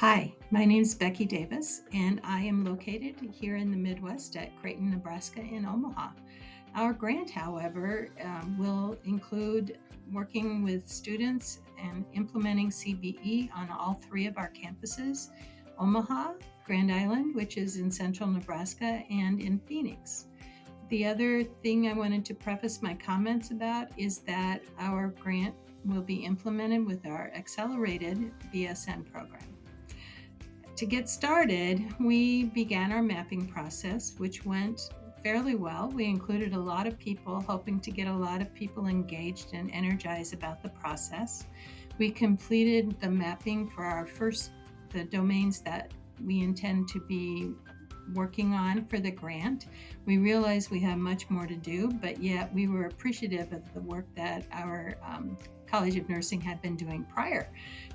Hi, my name is Becky Davis, and I am located here in the Midwest at Creighton, Nebraska in Omaha. Our grant, however, will include working with students and implementing CBE on all three of our campuses: Omaha, Grand Island, which is in central Nebraska, and in Phoenix. The other thing I wanted to preface my comments about is that our grant will be implemented with our accelerated BSN program. To get started, we began our mapping process, which went fairly well. We included a lot of people, hoping to get a lot of people engaged and energized about the process. We completed the mapping for the domains that we intend to be working on for the grant. We realized we have much more to do, but yet we were appreciative of the work that our College of Nursing had been doing prior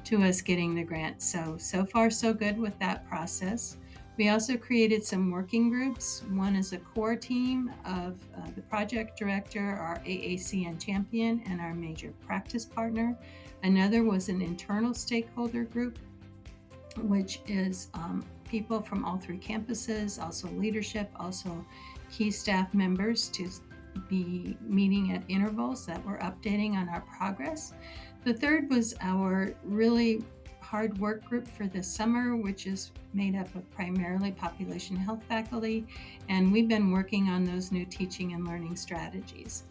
to us getting the grant. So far, so good with that process. We also created some working groups. One is a core team of the project director, our AACN champion, and our major practice partner. Another was an internal stakeholder group, which is people from all three campuses, also leadership, also key staff members to be meeting at intervals that we're updating on our progress. The third was our really hard work group for this summer, which is made up of primarily population health faculty, and we've been working on those new teaching and learning strategies.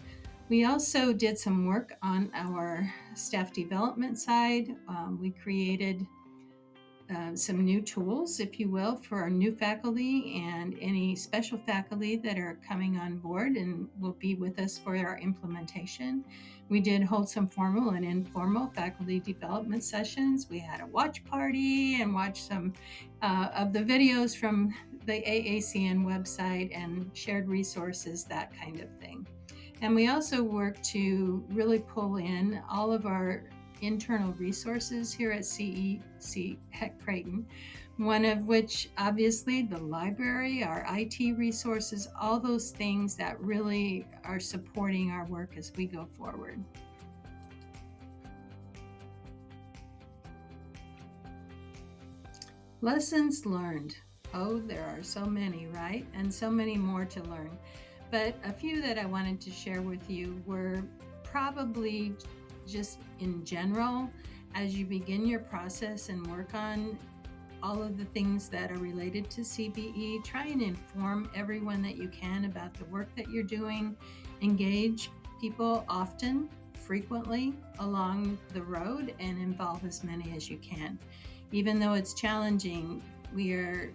We also did some work on our staff development side. We created some new tools, if you will, for our new faculty and any special faculty that are coming on board and will be with us for our implementation. We did hold some formal and informal faculty development sessions. We had a watch party and watched some of the videos from the AACN website and shared resources, that kind of thing. And we also worked to really pull in all of our internal resources here at CEC at Creighton, one of which obviously the library, our IT resources, all those things that really are supporting our work as we go forward. Lessons learned. Oh, there are so many, right? And so many more to learn. But a few that I wanted to share with you were probably just in general, as you begin your process and work on all of the things that are related to CBE, try and inform everyone that you can about the work that you're doing. Engage people often, frequently along the road, and involve as many as you can. Even though it's challenging, we are,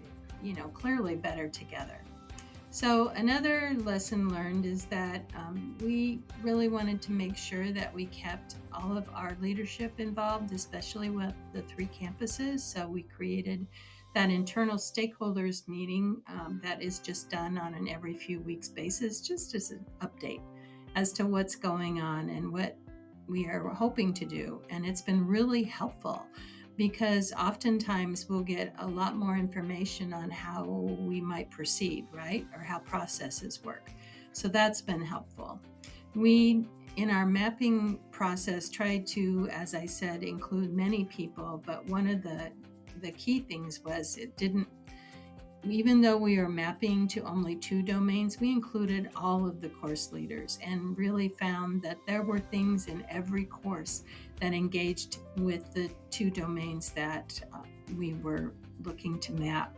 clearly better together. So another lesson learned is that we really wanted to make sure that we kept all of our leadership involved, especially with the three campuses. So we created that internal stakeholders meeting that is just done on an every few weeks basis, just as an update as to what's going on and what we are hoping to do. And it's been really helpful, because oftentimes we'll get a lot more information on how we might proceed, right? Or how processes work. So that's been helpful. We, in our mapping process, tried to, as I said, include many people, but one of the key things was even though we are mapping to only 2 domains, we included all of the course leaders and really found that there were things in every course that engaged with the 2 domains that we were looking to map.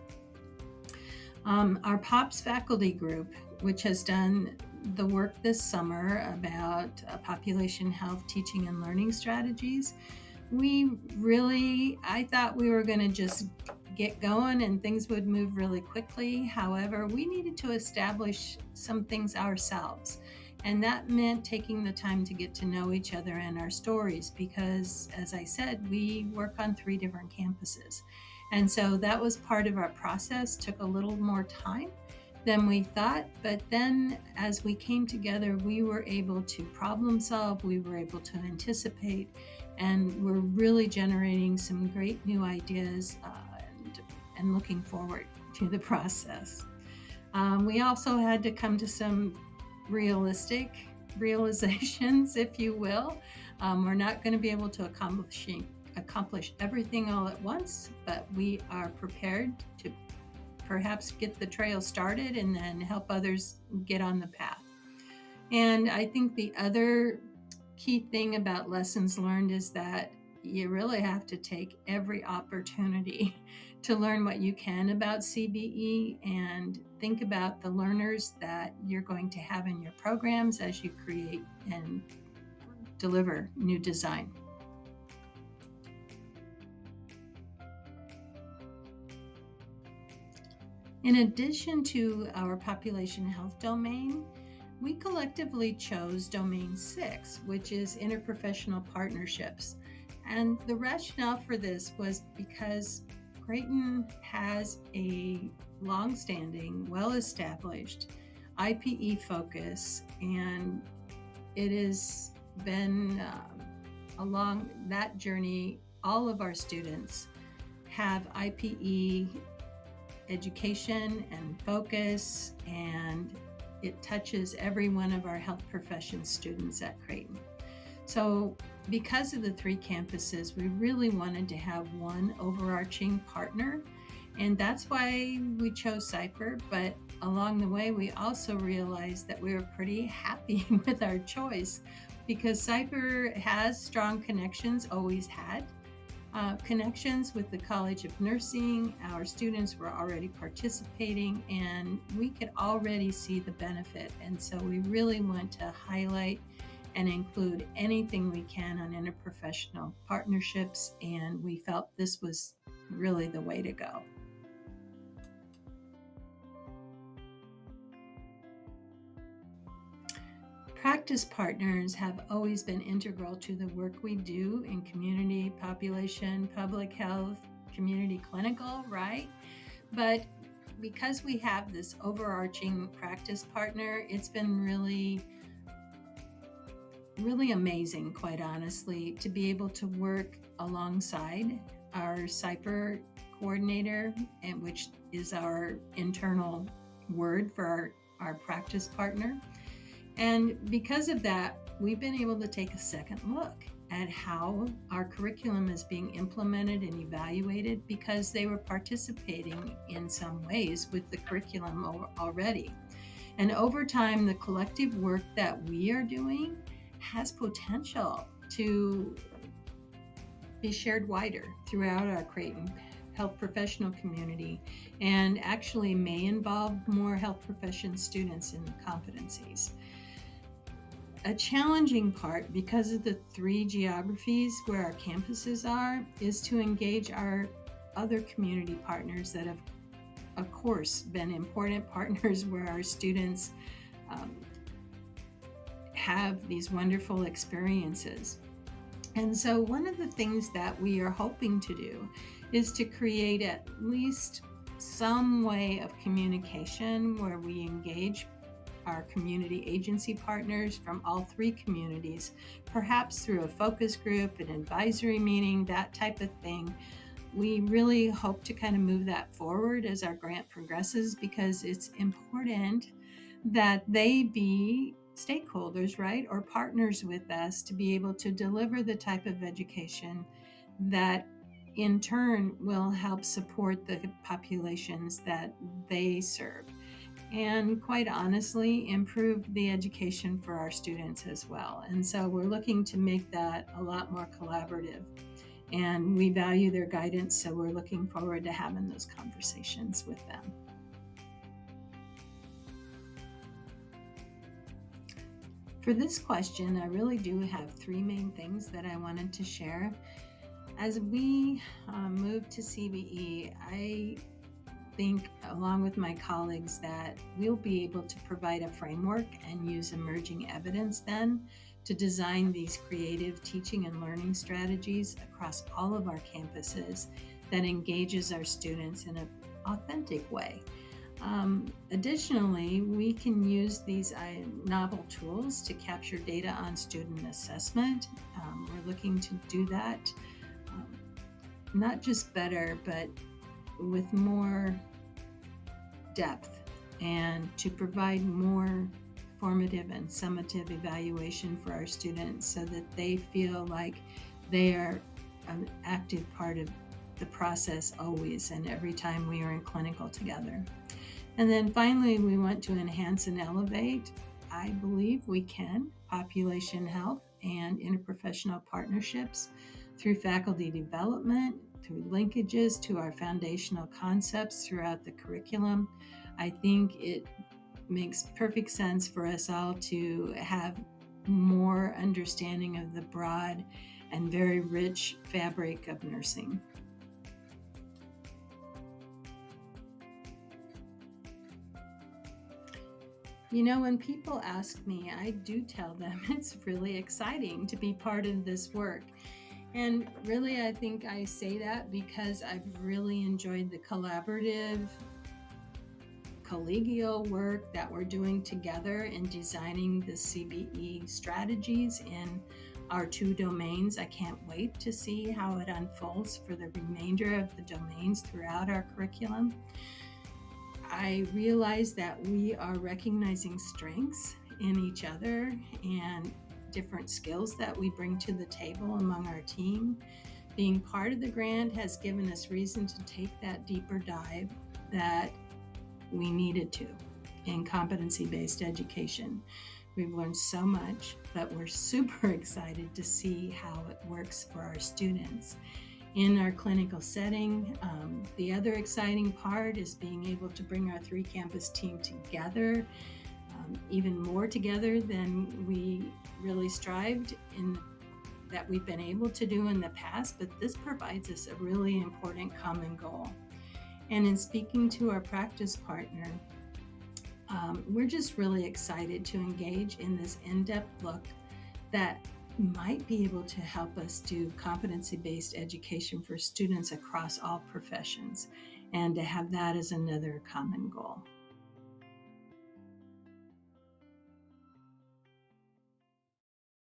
Our POPS faculty group, which has done the work this summer about population health teaching and learning strategies, I thought we were going to just get going and things would move really quickly. However, we needed to establish some things ourselves. And that meant taking the time to get to know each other and our stories, because, as I said, we work on 3 different campuses. And so that was part of our process, took a little more time than we thought. But then as we came together, we were able to problem solve, we were able to anticipate, and we're really generating some great new ideas and looking forward to the process. We also had to come to some realizations, if you will. We're not going to be able to accomplish everything all at once, but we are prepared to perhaps get the trail started and then help others get on the path. And I think the other key thing about lessons learned is that you really have to take every opportunity to learn what you can about CBE and think about the learners that you're going to have in your programs as you create and deliver new design. In addition to our population health domain, we collectively chose Domain 6, which is interprofessional partnerships. And the rationale for this was because Creighton has a long-standing, well-established IPE focus, and it has been along that journey, all of our students have IPE education and focus, and it touches every one of our health profession students at Creighton. So because of the 3 campuses, we really wanted to have one overarching partner, and that's why we chose CYPER. But along the way, we also realized that we were pretty happy with our choice because CYPER has strong connections, always had. Connections with the College of Nursing. Our students were already participating, and we could already see the benefit. And so we really want to highlight and include anything we can on interprofessional partnerships, and we felt this was really the way to go. Practice partners have always been integral to the work we do in community, population, public health, community clinical, right? But because we have this overarching practice partner, it's been really amazing, quite honestly, to be able to work alongside our CYPER coordinator, and which is our internal word for our practice partner. And because of that, we've been able to take a second look at how our curriculum is being implemented and evaluated because they were participating in some ways with the curriculum already. And over time, the collective work that we are doing has potential to be shared wider throughout our Creighton health professional community, and actually may involve more health profession students in competencies. A challenging part, because of the 3 geographies where our campuses are, is to engage our other community partners that have, of course, been important partners where our students have these wonderful experiences. And so one of the things that we are hoping to do is to create at least some way of communication where we engage our community agency partners from all 3 communities, perhaps through a focus group, an advisory meeting, that type of thing. We really hope to kind of move that forward as our grant progresses, because it's important that they be stakeholders, right, or partners with us to be able to deliver the type of education that in turn will help support the populations that they serve, and quite honestly, improve the education for our students as well. And so we're looking to make that a lot more collaborative, and we value their guidance, so we're looking forward to having those conversations with them. For this question, I really do have 3 main things that I wanted to share. As we move to CBE, I think, along with my colleagues, that we'll be able to provide a framework and use emerging evidence then to design these creative teaching and learning strategies across all of our campuses that engages our students in an authentic way. Additionally, we can use these novel tools to capture data on student assessment. We're looking to do that not just better, but with more depth, and to provide more formative and summative evaluation for our students so that they feel like they are an active part of the process always and every time we are in clinical together. And then finally, we want to enhance and elevate. I believe we can population health and interprofessional partnerships through faculty development, through linkages to our foundational concepts throughout the curriculum. I think it makes perfect sense for us all to have more understanding of the broad and very rich fabric of nursing. You know, when people ask me, I do tell them it's really exciting to be part of this work. And really, I think I say that because I've really enjoyed the collaborative, collegial work that we're doing together in designing the CBE strategies in our 2 domains. I can't wait to see how it unfolds for the remainder of the domains throughout our curriculum. I realize that we are recognizing strengths in each other and different skills that we bring to the table among our team. Being part of the grant has given us reason to take that deeper dive that we needed to in competency-based education. We've learned so much, but we're super excited to see how it works for our students in our clinical setting. The other exciting part is being able to bring our 3-campus team together, even more together than we really strived in that we've been able to do in the past, but this provides us a really important common goal. And in speaking to our practice partner, we're just really excited to engage in this in-depth look that might be able to help us do competency-based education for students across all professions, and to have that as another common goal.